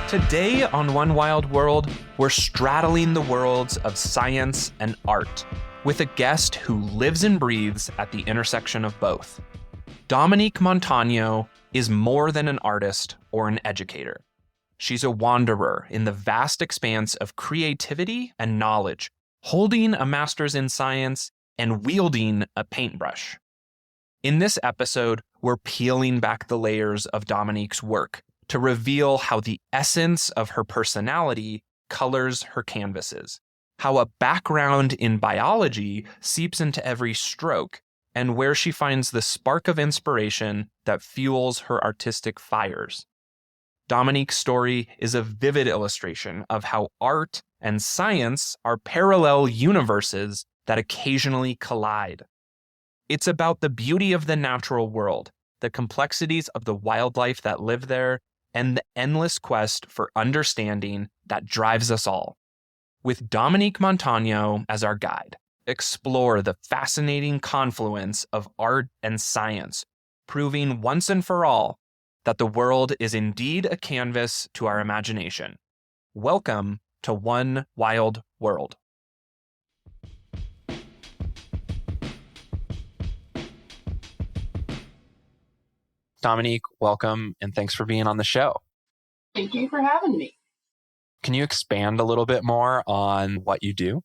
Today on One Wild World, we're straddling the worlds of science and art with a guest who lives and breathes at the intersection of both. Dominique Montagno is more than an artist or an educator. She's a wanderer in the vast expanse of creativity and knowledge, holding a master's in science and wielding a paintbrush. In this episode, we're peeling back the layers of Dominique's work to reveal how the essence of her personality colors her canvases, how a background in biology seeps into every stroke, and where she finds the spark of inspiration that fuels her artistic fires. Dominique's story is a vivid illustration of how art and science are parallel universes that occasionally collide. It's about the beauty of the natural world, the complexities of the wildlife that live there, and the endless quest for understanding that drives us all. With Dominique Montagno as our guide, explore the fascinating confluence of art and science, proving once and for all that the world is indeed a canvas to our imagination. Welcome to One Wild World. Dominique, welcome, and thanks for being on the show. Thank you for having me. Can you expand a little bit more on what you do?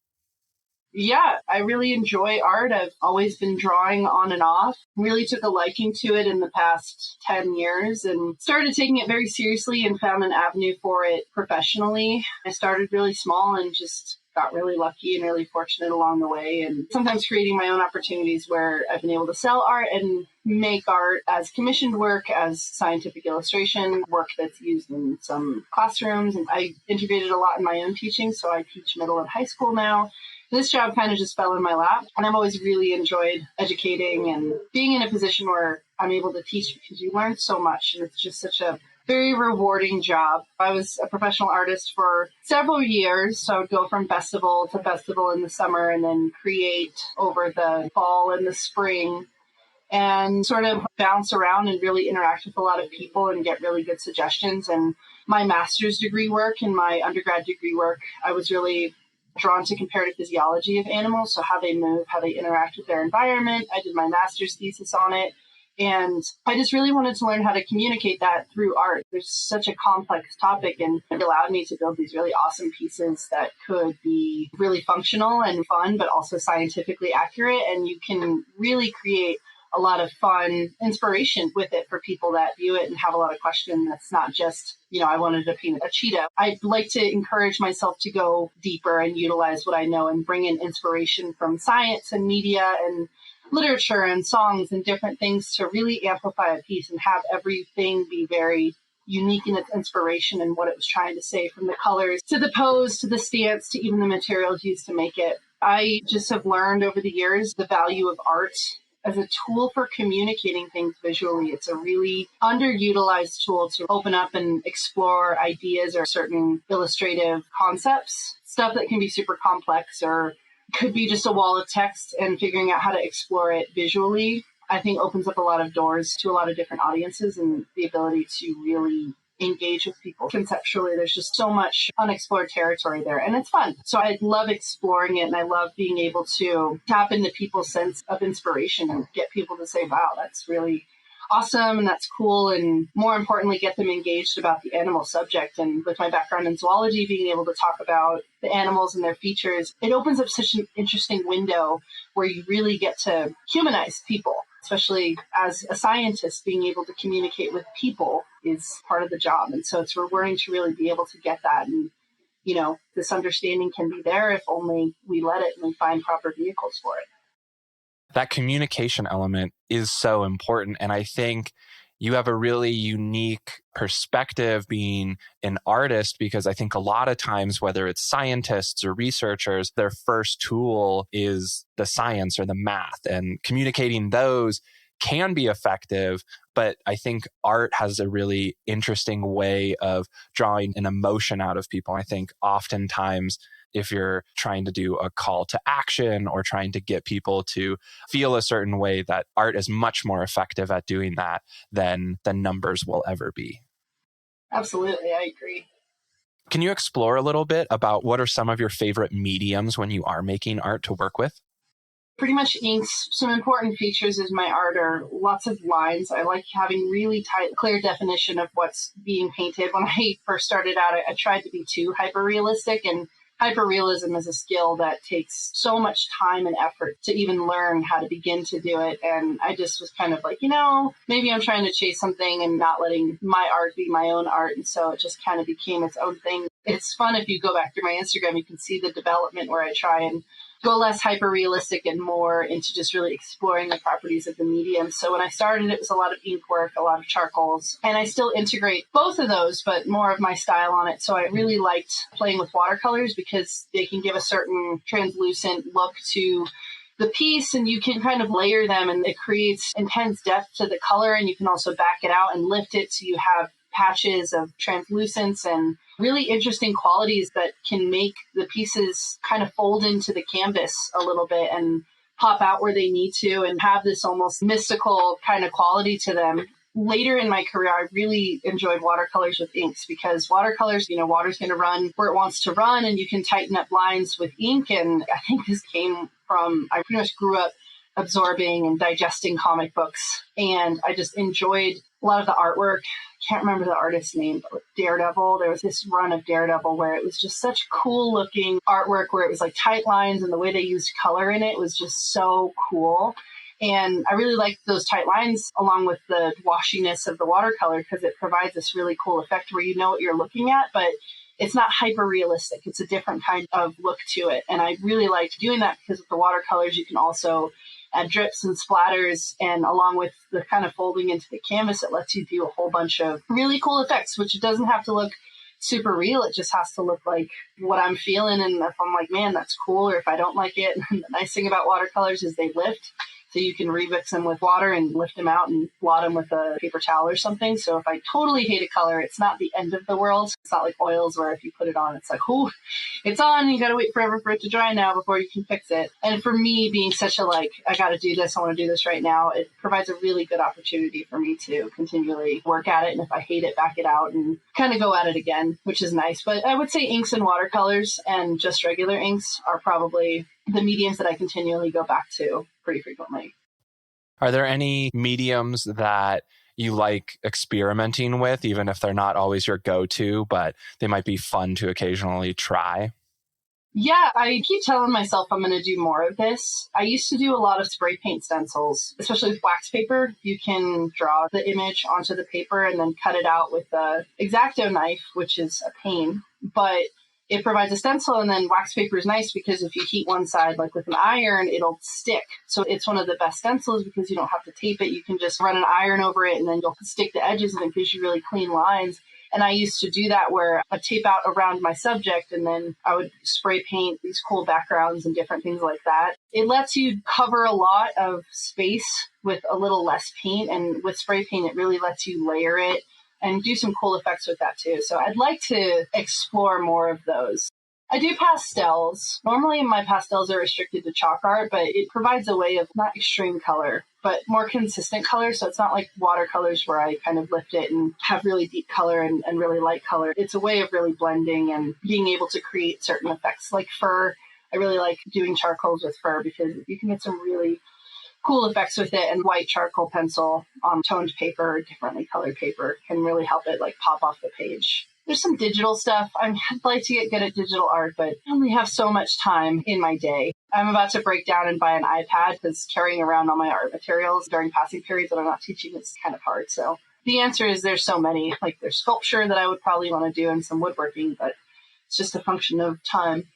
Yeah, I really enjoy art. I've always been drawing on and off. Really took a liking to it in the past 10 years and started taking it very seriously and found an avenue for it professionally. I started really small and just got really lucky and really fortunate along the way, and sometimes creating my own opportunities where I've been able to sell art and make art as commissioned work, as scientific illustration, work that's used in some classrooms. And I integrated a lot in my own teaching, so I teach middle and high school now. This job kind of just fell in my lap, and I've always really enjoyed educating and being in a position where I'm able to teach because you learn so much, and it's just such a very rewarding job. I was a professional artist for several years, so I would go from festival to festival in the summer and then create over the fall and the spring and sort of bounce around and really interact with a lot of people and get really good suggestions. And my master's degree work and my undergrad degree work, I was really drawn to comparative physiology of animals, so how they move, how they interact with their environment. I did my master's thesis on it. And I just really wanted to learn how to communicate that through art. There's such a complex topic, and it allowed me to build these really awesome pieces that could be really functional and fun, but also scientifically accurate. And you can really create a lot of fun inspiration with it for people that view it and have a lot of questions. That's not just, I wanted to paint a cheetah. I'd like to encourage myself to go deeper and utilize what I know and bring in inspiration from science and media and literature and songs and different things to really amplify a piece and have everything be very unique in its inspiration and what it was trying to say, from the colors to the pose to the stance to even the materials used to make it. I just have learned over the years the value of art as a tool for communicating things visually. It's a really underutilized tool to open up and explore ideas or certain illustrative concepts, stuff that can be super complex or could be just a wall of text, and figuring out how to explore it visually, I think opens up a lot of doors to a lot of different audiences and the ability to really engage with people conceptually. There's just so much unexplored territory there, and it's fun. So I love exploring it, and I love being able to tap into people's sense of inspiration and get people to say, wow, that's really awesome and that's cool, and more importantly, get them engaged about the animal subject. And with my background in zoology, being able to talk about the animals and their features, it opens up such an interesting window where you really get to humanize people, especially as a scientist. Being able to communicate with people is part of the job, and so it's rewarding to really be able to get that. And this understanding can be there if only we let it and we find proper vehicles for it. That communication element is so important. And I think you have a really unique perspective being an artist, because I think a lot of times, whether it's scientists or researchers, their first tool is the science or the math, and communicating those can be effective. But I think art has a really interesting way of drawing an emotion out of people. I think oftentimes if you're trying to do a call to action or trying to get people to feel a certain way, that art is much more effective at doing that than numbers will ever be. Absolutely, I agree. Can you explore a little bit about what are some of your favorite mediums when you are making art to work with? Pretty much inks. Some important features is my art are lots of lines. I like having really tight, clear definition of what's being painted. When I first started out, I tried to be too hyper-realistic, and hyper-realism is a skill that takes so much time and effort to even learn how to begin to do it. And I just was kind of like, maybe I'm trying to chase something and not letting my art be my own art. And so it just kind of became its own thing. It's fun if you go back through my Instagram, you can see the development where I try and go less hyper-realistic and more into just really exploring the properties of the medium. So when I started, it was a lot of ink work, a lot of charcoals, and I still integrate both of those, but more of my style on it. So I really liked playing with watercolors because they can give a certain translucent look to the piece, and you can kind of layer them, and it creates intense depth to the color, and you can also back it out and lift it so you have patches of translucence and really interesting qualities that can make the pieces kind of fold into the canvas a little bit and pop out where they need to and have this almost mystical kind of quality to them. Later in my career, I really enjoyed watercolors with inks because watercolors, water's going to run where it wants to run, and you can tighten up lines with ink. And I think this came from, I pretty much grew up absorbing and digesting comic books, and I just enjoyed a lot of the artwork. Can't remember the artist's name, but Daredevil. There was this run of Daredevil where it was just such cool looking artwork where it was like tight lines, and the way they used color in it was just so cool. And I really liked those tight lines along with the washiness of the watercolor because it provides this really cool effect where you know what you're looking at, but it's not hyper realistic. It's a different kind of look to it. And I really liked doing that because with the watercolors, you can also add drips and splatters, and along with the kind of folding into the canvas, it lets you do a whole bunch of really cool effects, which it doesn't have to look super real. It just has to look like what I'm feeling. And if I'm like, man, that's cool, or if I don't like it, the nice thing about watercolors is they lift. So you can remix them with water and lift them out and blot them with a paper towel or something. So if I totally hate a color, it's not the end of the world. It's not like oils where if you put it on, it's like, ooh, it's on. You got to wait forever for it to dry now before you can fix it. And for me, being such a I got to do this, I want to do this right now, it provides a really good opportunity for me to continually work at it. And if I hate it, back it out and kind of go at it again, which is nice. But I would say inks and watercolors and just regular inks are probably the mediums that I continually go back to pretty frequently. Are there any mediums that you like experimenting with, even if they're not always your go-to, but they might be fun to occasionally try? Yeah, I keep telling myself I'm going to do more of this. I used to do a lot of spray paint stencils, especially with wax paper. You can draw the image onto the paper and then cut it out with the X-Acto knife, which is a pain, but it provides a stencil. And then wax paper is nice because if you heat one side, like with an iron, it'll stick. So it's one of the best stencils because you don't have to tape it. You can just run an iron over it and then you'll stick the edges and it gives you really clean lines. And I used to do that where I'd tape out around my subject and then I would spray paint these cool backgrounds and different things like that. It lets you cover a lot of space with a little less paint. And with spray paint, it really lets you layer it and do some cool effects with that too. So I'd like to explore more of those. I do pastels. Normally my pastels are restricted to chalk art, but it provides a way of not extreme color, but more consistent color. So it's not like watercolors where I kind of lift it and have really deep color and really light color. It's a way of really blending and being able to create certain effects like fur. I really like doing charcoals with fur because you can get some really cool effects with it, and white charcoal pencil on toned paper or differently colored paper can really help it pop off the page. There's some digital stuff. I'd like to get good at digital art, but I only have so much time in my day. I'm about to break down and buy an iPad because carrying around all my art materials during passing periods that I'm not teaching is kind of hard. So the answer is there's so many. There's sculpture that I would probably want to do and some woodworking, but it's just a function of time.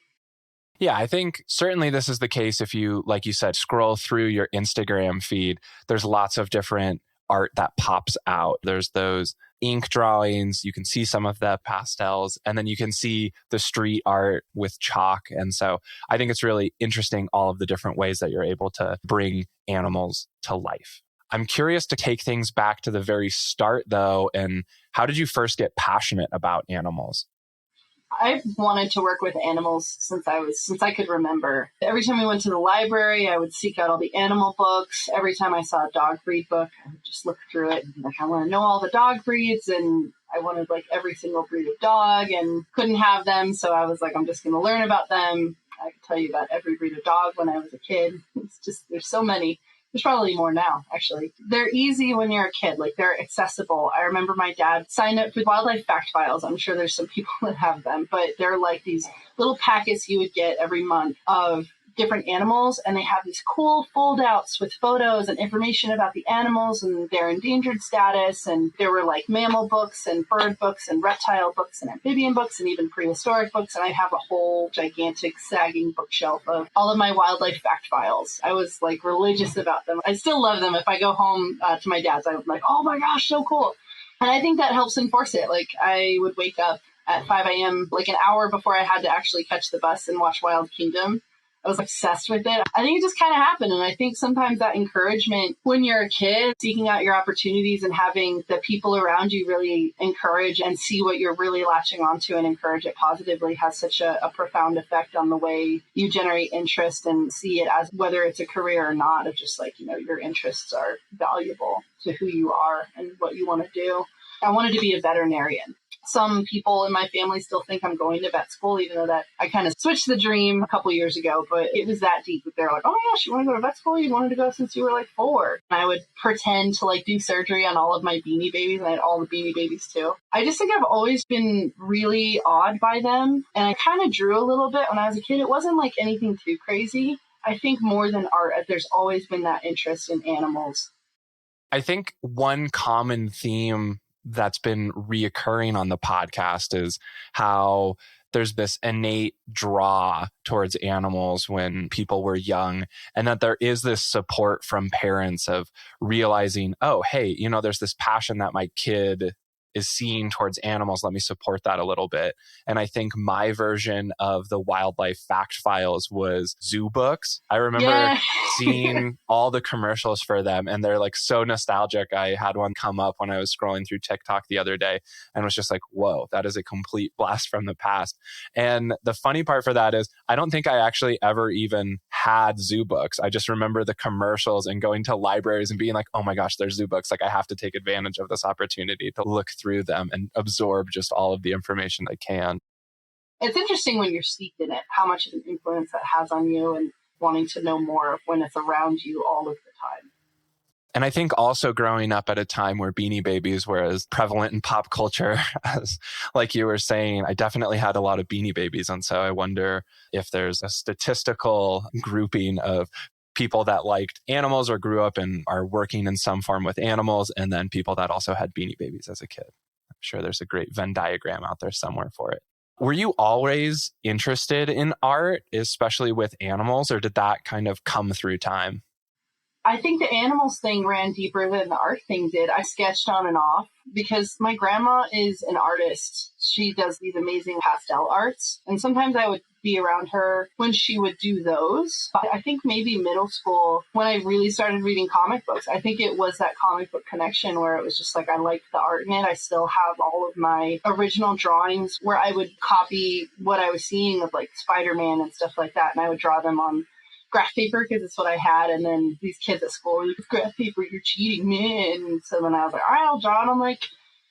Yeah, I think certainly this is the case if you, like you said, scroll through your Instagram feed. There's lots of different art that pops out. There's those ink drawings. You can see some of the pastels, and then you can see the street art with chalk. And so I think it's really interesting, all of the different ways that you're able to bring animals to life. I'm curious to take things back to the very start, though. And how did you first get passionate about animals? I've wanted to work with animals since I could remember. Every time we went to the library, I would seek out all the animal books. Every time I saw a dog breed book, I would just look through it and I want to know all the dog breeds. And I wanted like every single breed of dog and couldn't have them. So I was like, I'm just going to learn about them. I could tell you about every breed of dog when I was a kid. It's just, there's so many. There's probably more now, actually. They're easy when you're a kid. Like, they're accessible. I remember my dad signed up for Wildlife Fact Files. I'm sure there's some people that have them, but they're like these little packets you would get every month of different animals, and they have these cool fold-outs with photos and information about the animals and their endangered status. And there were like mammal books and bird books and reptile books and amphibian books and even prehistoric books. And I have a whole gigantic sagging bookshelf of all of my wildlife fact files. I was like religious about them. I still love them. If I go home to my dad's, I'm like, oh my gosh, so cool. And I think that helps enforce it. Like, I would wake up at 5 a.m., like an hour before I had to actually catch the bus and watch Wild Kingdom. I was obsessed with it. I think it just kind of happened. And I think sometimes that encouragement when you're a kid, seeking out your opportunities and having the people around you really encourage and see what you're really latching onto and encourage it positively has such a profound effect on the way you generate interest and see it as whether it's a career or not, of just like, you know, your interests are valuable to who you are and what you want to do. I wanted to be a veterinarian. Some people in my family still think I'm going to vet school, even though that I kind of switched the dream a couple years ago, but it was that deep that they're like, oh my gosh, you want to go to vet school? You wanted to go since you were like 4. And I would pretend to like do surgery on all of my Beanie Babies, and I had all the Beanie Babies too. I just think I've always been really awed by them. And I kind of drew a little bit when I was a kid. It wasn't like anything too crazy. I think more than art, there's always been that interest in animals. I think one common theme that's been reoccurring on the podcast is how there's this innate draw towards animals when people were young, and that there is this support from parents of realizing, oh, hey, you know, there's this passion that my kid is seeing towards animals. Let me support that a little bit. And I think my version of the Wildlife Fact Files was zoo books. I remember seeing all the commercials for them, and they're like so nostalgic. I had one come up when I was scrolling through TikTok the other day and was just like, whoa, that is a complete blast from the past. And the funny part for that is I don't think I actually ever even had zoo books. I just remember the commercials and going to libraries and being like, oh my gosh, there's zoo books. Like, I have to take advantage of this opportunity to look through them and absorb just all of the information I can. It's interesting when you're steeped in it, how much of an influence that has on you and wanting to know more when it's around you all of the time. And I think also growing up at a time where Beanie Babies were as prevalent in pop culture as, like you were saying, I definitely had a lot of Beanie Babies. And so I wonder if there's a statistical grouping of people that liked animals or grew up and are working in some form with animals, and then people that also had Beanie Babies as a kid. I'm sure there's a great Venn diagram out there somewhere for it. Were you always interested in art, especially with animals, or did that kind of come through time? I think the animals thing ran deeper than the art thing did. I sketched on and off because my grandma is an artist. She does these amazing pastel arts. And sometimes I would be around her when she would do those. I think maybe middle school, when I really started reading comic books, I think it was that comic book connection where it was just like I liked the art in it. I still have all of my original drawings where I would copy what I was seeing of like Spider-Man and stuff like that. And I would draw them on graph paper because it's what I had. And then these kids at school were like, graph paper, you're cheating, man. And so then I was like, all right, I'll draw it on like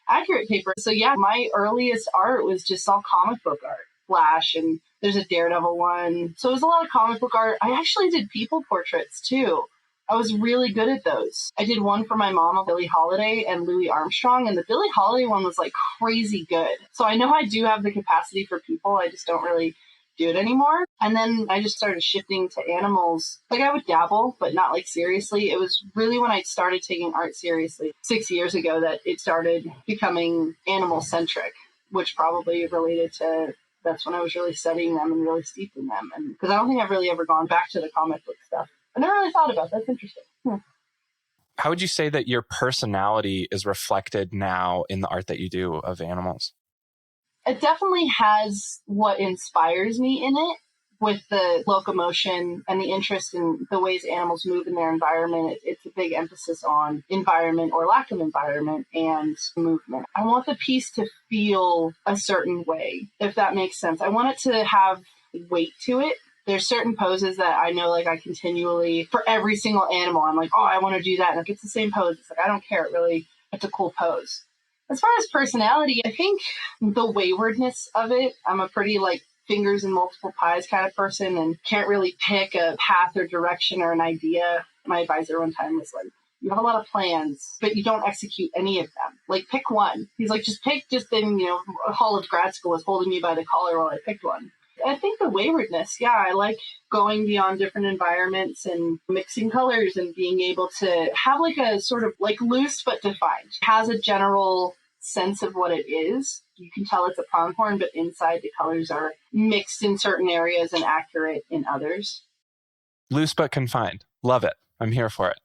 accurate paper. So yeah, my earliest art was just all comic book art. Flash, and there's a Daredevil one. So it was a lot of comic book art. I actually did people portraits too. I was really good at those. I did one for my mom of Billie Holiday and Louis Armstrong, and the Billie Holiday one was like crazy good. So I know I do have the capacity for people. I just don't really do it anymore. And then I just started shifting to animals. Like, I would dabble, but not like seriously. It was really when I started taking art seriously 6 years ago that it started becoming animal centric, which probably related to that's when I was really studying them and really steeped in them. And because I don't think I've really ever gone back to the comic book stuff. I never really thought about that. That's interesting. How would you say that your personality is reflected now in the art that you do of animals? It definitely has what inspires me in it, with the locomotion and the interest in the ways animals move in their environment. It's a big emphasis on environment or lack of environment and movement. I want the piece to feel a certain way, if that makes sense. I want it to have weight to it. There's certain poses that I know, like, I continually, for every single animal, I'm like, oh, I want to do that. And if it's the same pose, it's like, I don't care. It's a cool pose. As far as personality, I think the waywardness of it, I'm a pretty fingers in multiple pies kind of person and can't really pick a path or direction or an idea. My advisor one time was like, you have a lot of plans, but you don't execute any of them. Pick one. He's like, just pick, just then, Hall of Grad School was holding me by the collar while I picked one. I think the waywardness, yeah, I like going beyond different environments and mixing colors and being able to have a sort of loose but defined. It has a general sense of what it is. You can tell it's a pronghorn, but inside the colors are mixed in certain areas and accurate in others. Loose but confined. Love it. I'm here for it.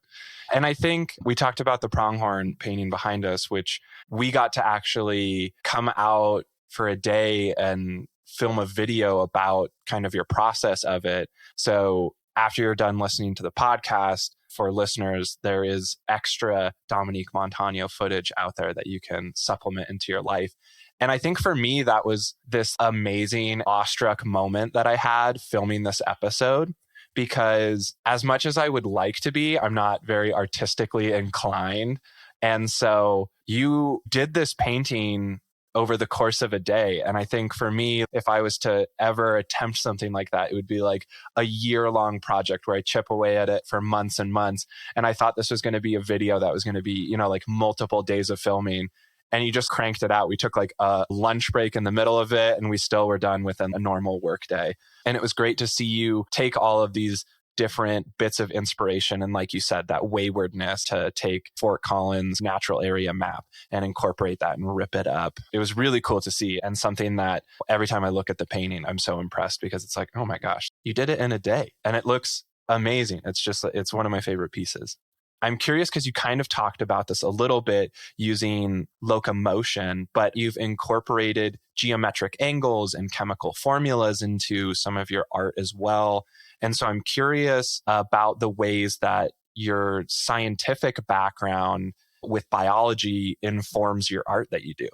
And I think we talked about the pronghorn painting behind us, which we got to actually come out for a day and film a video about kind of your process of it. So after you're done listening to the podcast, for listeners, there is extra Dominique Montano footage out there that you can supplement into your life. And I think for me, that was this amazing awestruck moment that I had filming this episode, because as much as I would like to be, I'm not very artistically inclined. And so you did this painting over the course of a day. And I think for me, if I was to ever attempt something like that, it would be like a year-long project where I chip away at it for months and months. And I thought this was going to be a video that was going to be, multiple days of filming. And you just cranked it out. We took a lunch break in the middle of it, and we still were done within a normal work day. And it was great to see you take all of these different bits of inspiration and, like you said, that waywardness to take Fort Collins natural area map and incorporate that and rip it up. It was really cool to see, and something that every time I look at the painting, I'm so impressed, because it's like, oh my gosh, you did it in a day and it looks amazing. It's one of my favorite pieces. I'm curious because you kind of talked about this a little bit using locomotion, but you've incorporated geometric angles and chemical formulas into some of your art as well. And so I'm curious about the ways that your scientific background with biology informs your art that you do.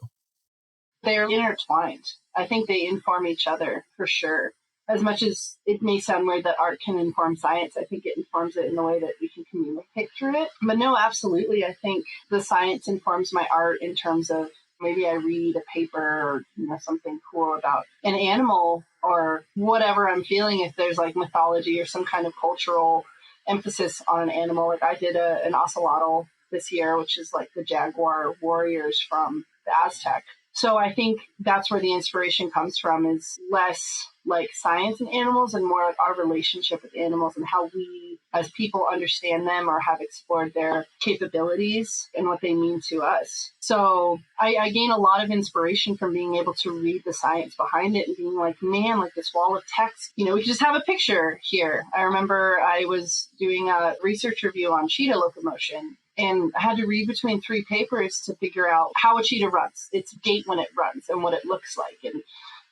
They're intertwined. I think they inform each other for sure. As much as it may sound weird that art can inform science, I think it informs it in the way that we can communicate through it. But no, absolutely. I think the science informs my art in terms of maybe I read a paper or something cool about an animal or whatever I'm feeling. If there's mythology or some kind of cultural emphasis on an animal, I did an ocelotl this year, which is the jaguar warriors from the Aztec. So I think that's where the inspiration comes from, is less science and animals and more our relationship with animals and how we as people understand them or have explored their capabilities and what they mean to us. So I gain a lot of inspiration from being able to read the science behind it and being man, this wall of text, we could just have a picture here. I remember I was doing a research review on cheetah locomotion, and I had to read between 3 papers to figure out how a cheetah runs, its gait when it runs, and what it looks like. And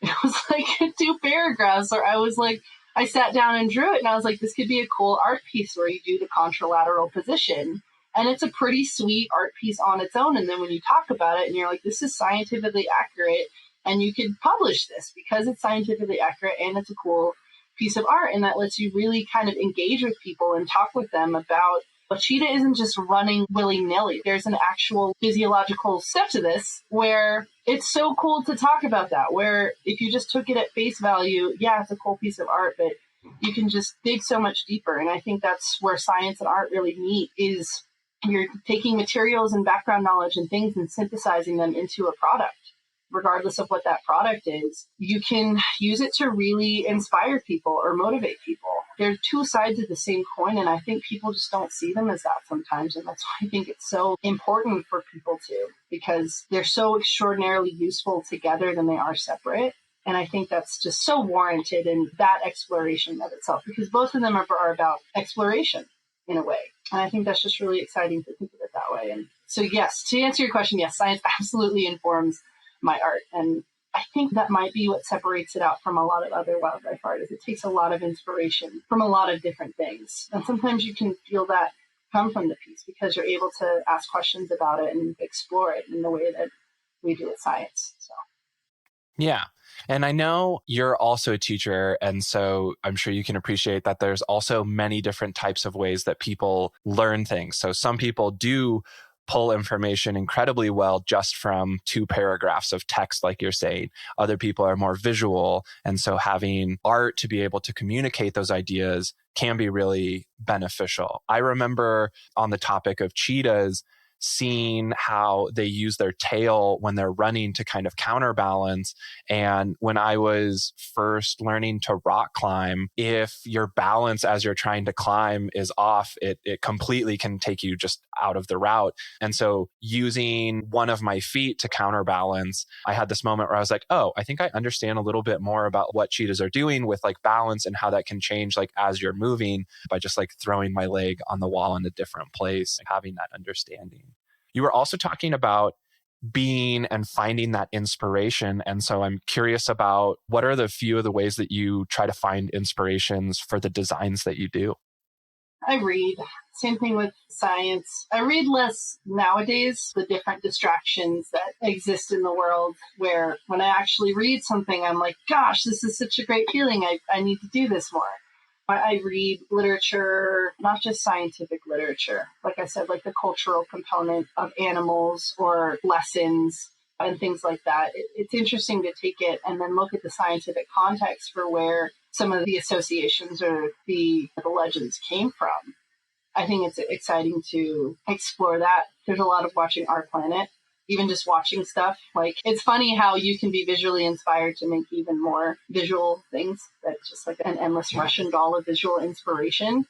it was 2 paragraphs where I sat down and drew it, and I was like, this could be a cool art piece where you do the contralateral position. And it's a pretty sweet art piece on its own. And then when you talk about it and you're like, this is scientifically accurate, and you could publish this because it's scientifically accurate and it's a cool piece of art. And that lets you really kind of engage with people and talk with them about a cheetah isn't just running willy-nilly. There's an actual physiological step to this where it's so cool to talk about that, where if you just took it at face value, yeah, it's a cool piece of art, but you can just dig so much deeper. And I think that's where science and art really meet, is you're taking materials and background knowledge and things and synthesizing them into a product. Regardless of what that product is, you can use it to really inspire people or motivate people. They're 2 sides of the same coin, and I think people just don't see them as that sometimes. And that's why I think it's so important for people to, because they're so extraordinarily useful together than they are separate. And I think that's just so warranted in that exploration of itself, because both of them are about exploration in a way. And I think that's just really exciting to think of it that way. And so, yes, to answer your question, yes, science absolutely informs my art. And I think that might be what separates it out from a lot of other wildlife art, is it takes a lot of inspiration from a lot of different things. And sometimes you can feel that come from the piece because you're able to ask questions about it and explore it in the way that we do with science. So. Yeah. And I know you're also a teacher, and so I'm sure you can appreciate that there's also many different types of ways that people learn things. So some people do pull information incredibly well just from 2 paragraphs of text, like you're saying. Other people are more visual. And so having art to be able to communicate those ideas can be really beneficial. I remember on the topic of cheetahs, seeing how they use their tail when they're running to kind of counterbalance. And when I was first learning to rock climb, if your balance as you're trying to climb is off, it completely can take you just out of the route. And so using one of my feet to counterbalance, I had this moment where I was like, oh, I think I understand a little bit more about what cheetahs are doing with like balance and how that can change like as you're moving by just like throwing my leg on the wall in a different place, having that understanding. You were also talking about being and finding that inspiration. And so I'm curious about what are the few of the ways that you try to find inspirations for the designs that you do? I read. Same thing with science. I read less nowadays, the different distractions that exist in the world, where when I actually read something, I'm like, gosh, this is such a great feeling. I need to do this more. I read literature, not just scientific literature. Like I said, like the cultural component of animals or lessons and things like that. It's interesting to take it and then look at the scientific context for where some of the associations or the legends came from. I think it's exciting to explore that. There's a lot of watching Our Planet, even just watching stuff. Like, it's funny how you can be visually inspired to make even more visual things. That's just like an endless Russian doll of visual inspiration.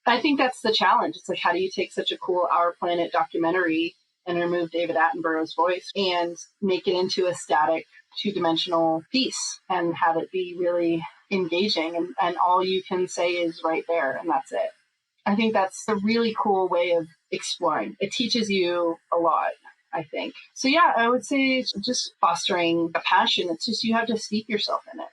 I think that's the challenge. It's like, how do you take such a cool Our Planet documentary and remove David Attenborough's voice and make it into a static 2-dimensional piece and have it be really engaging, and all you can say is right there and that's it. I think that's a really cool way of exploring. It teaches you a lot, I think. So yeah, I would say just fostering a passion. It's just, you have to steep yourself in it.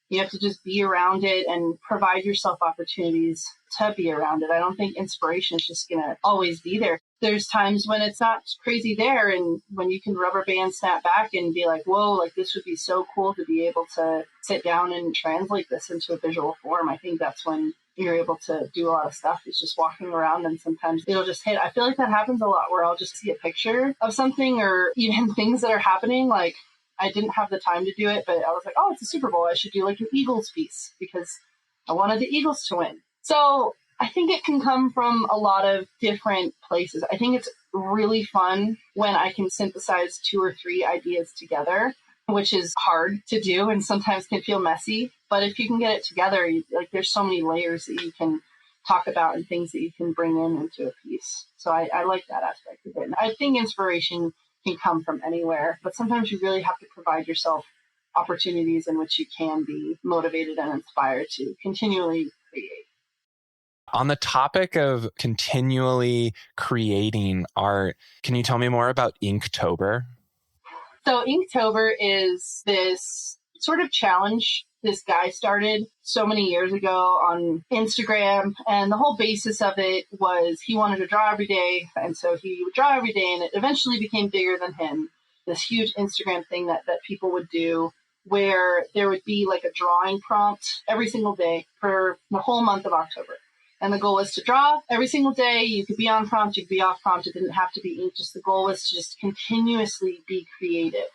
You have to just be around it and provide yourself opportunities to be around it. I don't think inspiration is just going to always be there. There's times when it's not crazy there, and when you can rubber band snap back and be like, whoa, like this would be so cool to be able to sit down and translate this into a visual form. I think that's when you're able to do a lot of stuff. It's just walking around and sometimes it'll just hit. I feel like that happens a lot where I'll just see a picture of something or even things that are happening. Like, I didn't have the time to do it, but I was like, oh, it's a Super Bowl. I should do like an Eagles piece because I wanted the Eagles to win. So I think it can come from a lot of different places. I think it's really fun when I can synthesize 2 or 3 ideas together, which is hard to do and sometimes can feel messy. But if you can get it together, like, there's so many layers that you can talk about and things that you can bring into a piece. So I like that aspect of it. And I think inspiration can come from anywhere, but sometimes you really have to provide yourself opportunities in which you can be motivated and inspired to continually create. On the topic of continually creating art, can you tell me more about Inktober? So Inktober is this sort of challenge this guy started so many years ago on Instagram. And the whole basis of it was he wanted to draw every day. And so he would draw every day, and it eventually became bigger than him. This huge Instagram thing that people would do where there would be like a drawing prompt every single day for the whole month of October. And the goal was to draw every single day. You could be on prompt, you could be off prompt. It didn't have to be ink. Just the goal was to just continuously be creative.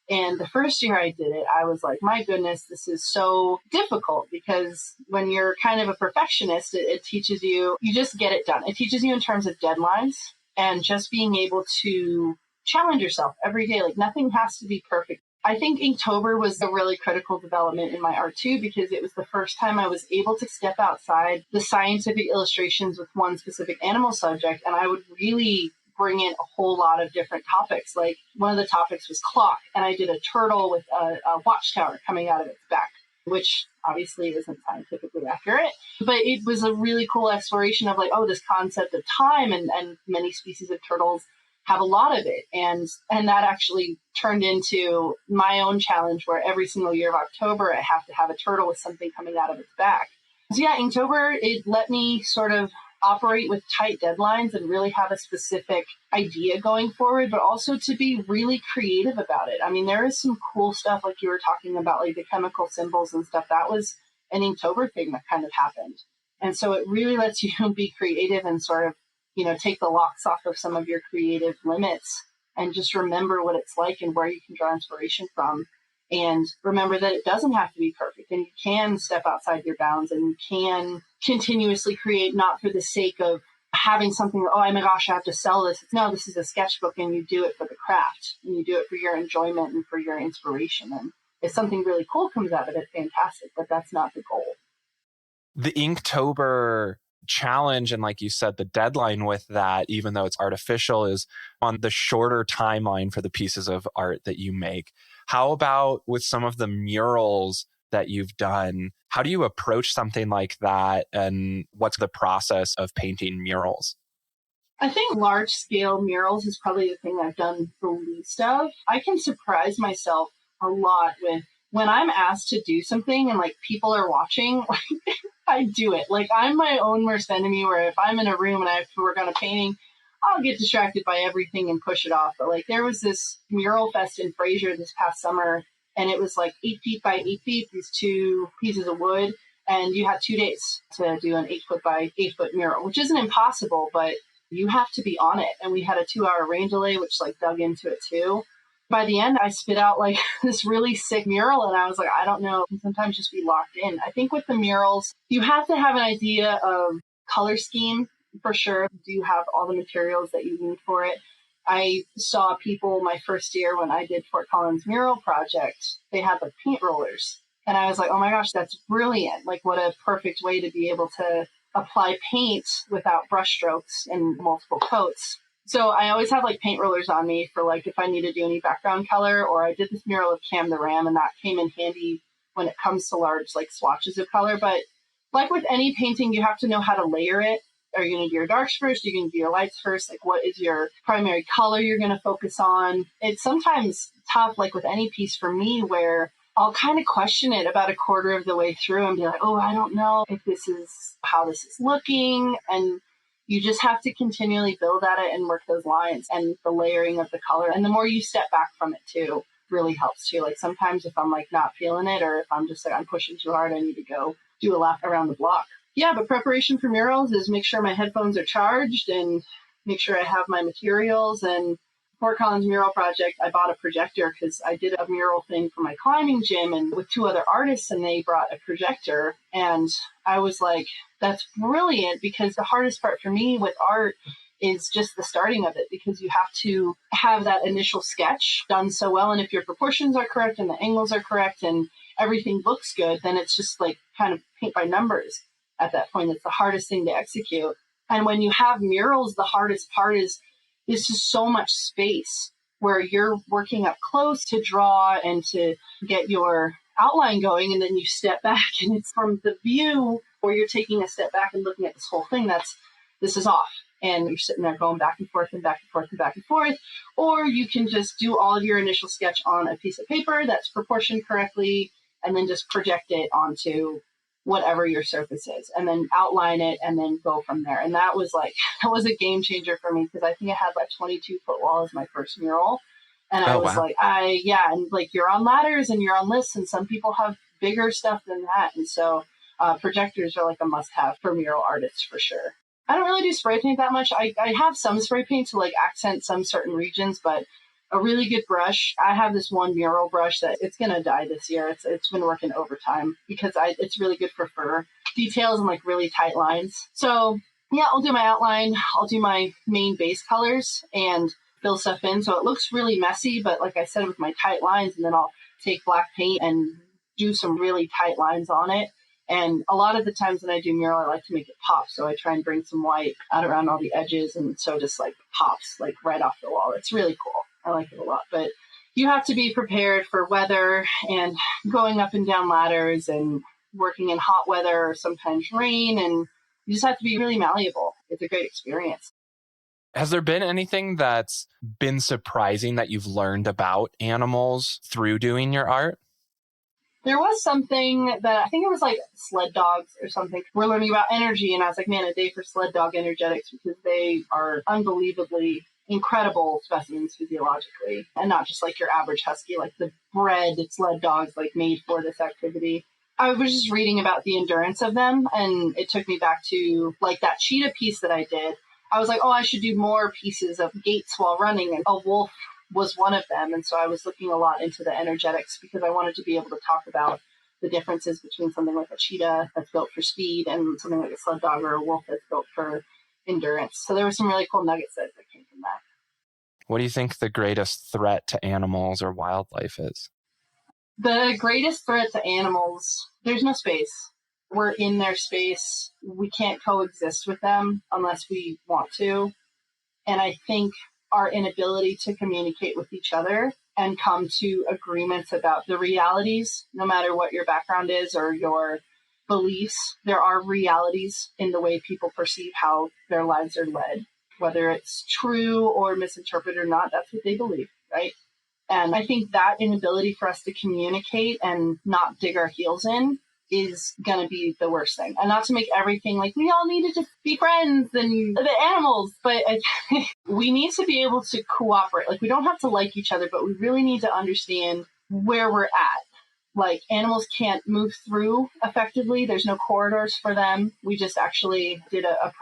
And the first year I did it, I was like, my goodness, this is so difficult, because when you're kind of a perfectionist, it teaches you just get it done. It teaches you in terms of deadlines and just being able to challenge yourself every day. Like, nothing has to be perfect. I think Inktober was a really critical development in my art too, because it was the first time I was able to step outside the scientific illustrations with one specific animal subject. And I would really bring in a whole lot of different topics. Like, one of the topics was clock, and I did a turtle with a watchtower coming out of its back, which obviously isn't scientifically accurate, but it was a really cool exploration of like, oh, this concept of time, and many species of turtles have a lot of it. And that actually turned into my own challenge, where every single year of October, I have to have a turtle with something coming out of its back. So yeah, Inktober, it let me sort of operate with tight deadlines and really have a specific idea going forward, but also to be really creative about it. I mean, there is some cool stuff, like you were talking about, like the chemical symbols and stuff. That was an Inktober thing that kind of happened. And so it really lets you be creative and sort of take the locks off of some of your creative limits and just remember what it's like and where you can draw inspiration from. And remember that it doesn't have to be perfect, and you can step outside your bounds, and you can continuously create, not for the sake of having something, oh my gosh, I have to sell this. No, this is a sketchbook, and you do it for the craft, and you do it for your enjoyment and for your inspiration. And if something really cool comes out of it, fantastic, but that's not the goal. The Inktober challenge, and like you said, the deadline with that, even though it's artificial, is on the shorter timeline for the pieces of art that you make. How about with some of the murals that you've done? How do you approach something like that, and what's the process of painting murals? I think large scale murals is probably the thing I've done the least of. I can surprise myself a lot with when I'm asked to do something and like people are watching, I do it. Like I'm my own worst enemy, where if I'm in a room and I have to work on a painting, I'll get distracted by everything and push it off. But like there was this mural fest in Fraser this past summer, and it was like 8 feet by 8 feet, these 2 pieces of wood. And you had 2 days to do an 8 foot by 8 foot mural, which isn't impossible, but you have to be on it. And we had a 2-hour rain delay, which like dug into it too. By the end, I spit out like this really sick mural, and I was like, I don't know, sometimes just be locked in. I think with the murals, you have to have an idea of color scheme for sure. Do you have all the materials that you need for it? I saw people my first year when I did Fort Collins mural project, they had the paint rollers. And I was like, oh my gosh, that's brilliant. Like what a perfect way to be able to apply paint without brush strokes and multiple coats. So I always have like paint rollers on me for like if I need to do any background color, or I did this mural of Cam the Ram, and that came in handy when it comes to large like swatches of color. But like with any painting, you have to know how to layer it. Are you going to do your darks first? Are you going to do your lights first? Like what is your primary color you're going to focus on? It's sometimes tough, like with any piece for me, where I'll kind of question it about a quarter of the way through and be like, oh, I don't know if this is how this is looking. And you just have to continually build at it and work those lines and the layering of the color. And the more you step back from it too, really helps too. Like sometimes if I'm like not feeling it, or if I'm just like, I'm pushing too hard, I need to go do a lap around the block. Yeah, but preparation for murals is make sure my headphones are charged and make sure I have my materials. And Fort Collins mural project, I bought a projector because I did a mural thing for my climbing gym and with 2 other artists, and they brought a projector. And I was like, that's brilliant, because the hardest part for me with art is just the starting of it, because you have to have that initial sketch done so well. And if your proportions are correct and the angles are correct and everything looks good, then it's just like kind of paint by numbers at that point. It's the hardest thing to execute. And when you have murals, the hardest part is just so much space where you're working up close to draw and to get your outline going. And then you step back, and it's from the view where you're taking a step back and looking at this whole thing, this is off. And you're sitting there going back and forth and back and forth and back and forth. Or you can just do all of your initial sketch on a piece of paper that's proportioned correctly, and then just project it onto whatever your surface is, and then outline it and then go from there. And that was a game changer for me, because I think I had like 22-foot wall as my first mural. And I was wow. And like you're on ladders and you're on lifts, and some people have bigger stuff than that. And so projectors are like a must-have for mural artists for sure. I don't really do spray paint that much. I have some spray paint to like accent some certain regions, but a really good brush. I have this one mural brush that it's going to die this year. It's been working overtime because it's really good for fur details and like really tight lines. So yeah, I'll do my outline. I'll do my main base colors and fill stuff in. So it looks really messy, but like I said, with my tight lines, and then I'll take black paint and do some really tight lines on it. And a lot of the times when I do mural, I like to make it pop. So I try and bring some white out around all the edges. And so just like pops like right off the wall. It's really cool. I like it a lot, but you have to be prepared for weather and going up and down ladders and working in hot weather or sometimes rain. And you just have to be really malleable. It's a great experience. Has there been anything that's been surprising that you've learned about animals through doing your art? There was something that I think it was like sled dogs or something. We're learning about energy, and I was like, man, a day for sled dog energetics, because they are unbelievably incredible specimens physiologically, and not just like your average husky, like the bred sled dogs like made for this activity. I was just reading about the endurance of them, and it took me back to like that cheetah piece that I did. I was like, oh, I should do more pieces of gaits while running. And a wolf was one of them. And so I was looking a lot into the energetics because I wanted to be able to talk about the differences between something like a cheetah that's built for speed and something like a sled dog or a wolf that's built for endurance. So there were some really cool nuggets that came from that. What do you think the greatest threat to animals or wildlife is? The greatest threat to animals, there's no space. We're in their space. We can't coexist with them unless we want to. And I think our inability to communicate with each other and come to agreements about the realities, no matter what your background is or your beliefs, there are realities in the way people perceive how their lives are led. Whether it's true or misinterpreted or not, that's what they believe, right? And I think that inability for us to communicate and not dig our heels in is going to be the worst thing. And not to make everything like we all need to just be friends and the animals, but we need to be able to cooperate. Like we don't have to like each other, but we really need to understand where we're at. Like animals can't move through effectively. There's no corridors for them. We just actually did a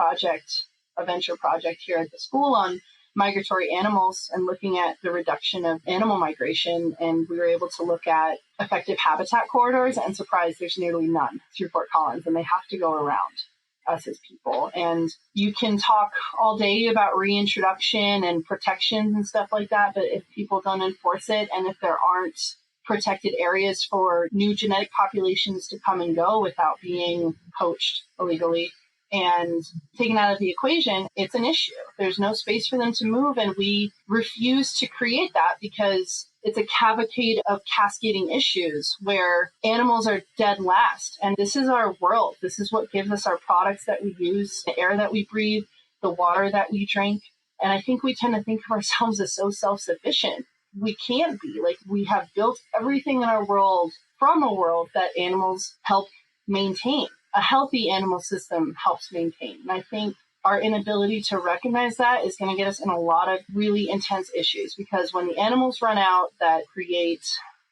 venture project here at the school on migratory animals and looking at the reduction of animal migration. And we were able to look at effective habitat corridors, and surprise, there's nearly none through Fort Collins, and they have to go around us as people. And you can talk all day about reintroduction and protections and stuff like that, but if people don't enforce it, and if there aren't protected areas for new genetic populations to come and go without being poached illegally and taken out of the equation, it's an issue. There's no space for them to move, and we refuse to create that because it's a cavalcade of cascading issues where animals are dead last. And this is our world. This is what gives us our products that we use, the air that we breathe, the water that we drink. And I think we tend to think of ourselves as so self-sufficient. We can't be. Like, we have built everything in our world from a world that animals help maintain. A healthy animal system helps maintain. And I think our inability to recognize that is going to get us in a lot of really intense issues, because when the animals run out that create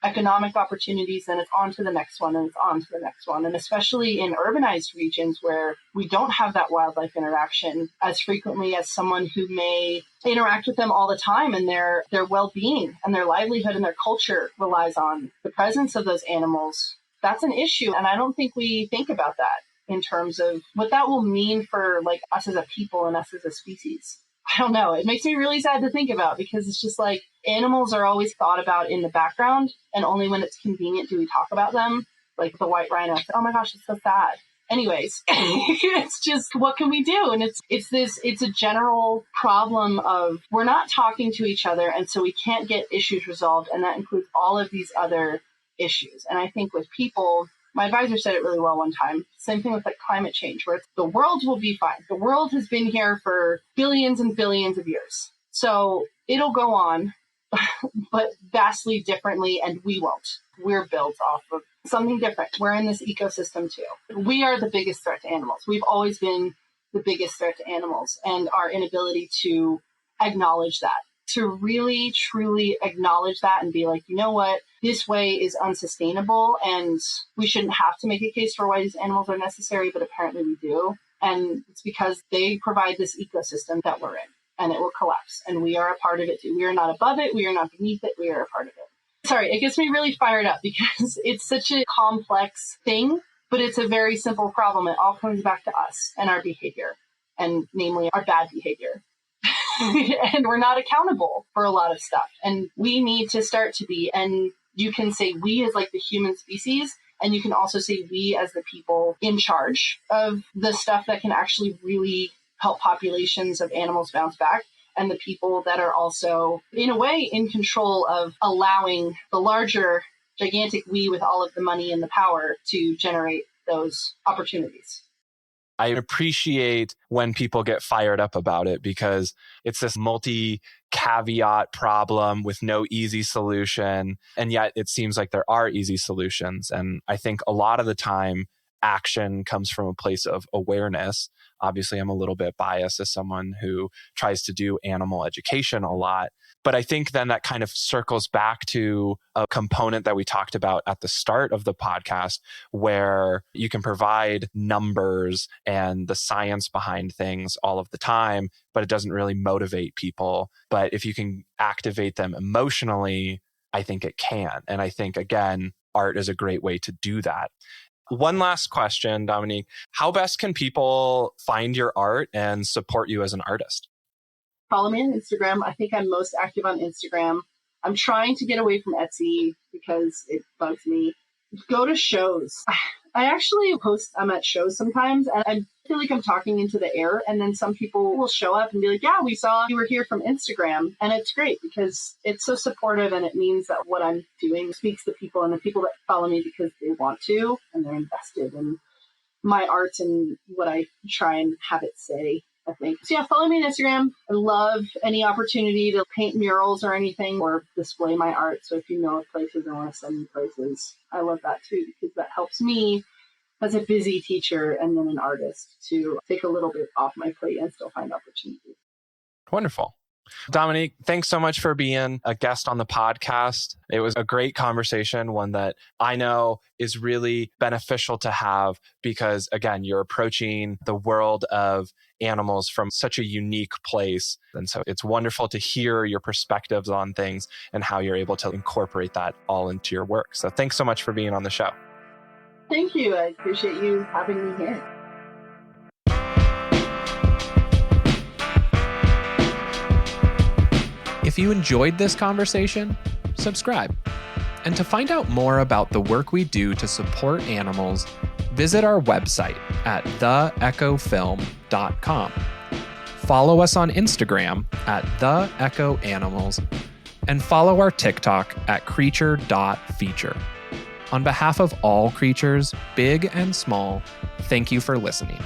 economic opportunities, then it's on to the next one and it's on to the next one. And especially in urbanized regions where we don't have that wildlife interaction as frequently as someone who may interact with them all the time, and their well-being and their livelihood and their culture relies on the presence of those animals. That's an issue. And I don't think we think about that in terms of what that will mean for like us as a people and us as a species. I don't know. It makes me really sad to think about, because it's just like animals are always thought about in the background, and only when it's convenient do we talk about them. Like the white rhino. Oh my gosh, it's so sad. Anyways, it's just, what can we do? And it's a general problem of we're not talking to each other, and so we can't get issues resolved. And that includes all of these other issues. And I think with people, my advisor said it really well one time. Same thing with like climate change, where it's, the world will be fine. The world has been here for billions and billions of years. So it'll go on, but vastly differently, and we won't. We're built off of something different. We're in this ecosystem too. We are the biggest threat to animals. We've always been the biggest threat to animals, and our inability to acknowledge that, to really, truly acknowledge that and be like, you know what, this way is unsustainable, and we shouldn't have to make a case for why these animals are necessary, but apparently we do. And it's because they provide this ecosystem that we're in, and it will collapse. And we are a part of it too. We are not above it. We are not beneath it. We are a part of it. Sorry, it gets me really fired up because it's such a complex thing, but it's a very simple problem. It all comes back to us and our behavior, and namely our bad behavior. And we're not accountable for a lot of stuff. And we need to start to be. And you can say we as like the human species, and you can also say we as the people in charge of the stuff that can actually really help populations of animals bounce back, and the people that are also, in a way, in control of allowing the larger, gigantic we with all of the money and the power to generate those opportunities. I appreciate when people get fired up about it, because it's this multi-caveat problem with no easy solution. And yet it seems like there are easy solutions. And I think a lot of the time action comes from a place of awareness. Obviously, I'm a little bit biased as someone who tries to do animal education a lot. But I think then that kind of circles back to a component that we talked about at the start of the podcast, where you can provide numbers and the science behind things all of the time, but it doesn't really motivate people. But if you can activate them emotionally, I think it can. And I think, again, art is a great way to do that. One last question, Dominique. How best can people find your art and support you as an artist? Follow me on Instagram. I think I'm most active on Instagram. I'm trying to get away from Etsy because it bugs me. Go to shows. I actually I'm at shows sometimes, and I feel like I'm talking into the air, and then some people will show up and be like, yeah, we saw you were here from Instagram. And it's great because it's so supportive, and it means that what I'm doing speaks to people, and the people that follow me because they want to, and they're invested in my art and what I try and have it say, I think. So yeah, follow me on Instagram. I love any opportunity to paint murals or anything or display my art. So if you know of places and want to send me places, I love that too, because that helps me as a busy teacher and then an artist to take a little bit off my plate and still find opportunities. Wonderful. Dominique, thanks so much for being a guest on the podcast. It was a great conversation, one that I know is really beneficial to have because, again, you're approaching the world of animals from such a unique place. And so it's wonderful to hear your perspectives on things and how you're able to incorporate that all into your work. So thanks so much for being on the show. Thank you. I appreciate you having me here. If you enjoyed this conversation, subscribe. And to find out more about the work we do to support animals, visit our website at theechofilm.com. Follow us on Instagram at theechoanimals and follow our TikTok at creature.feature. On behalf of all creatures, big and small, thank you for listening.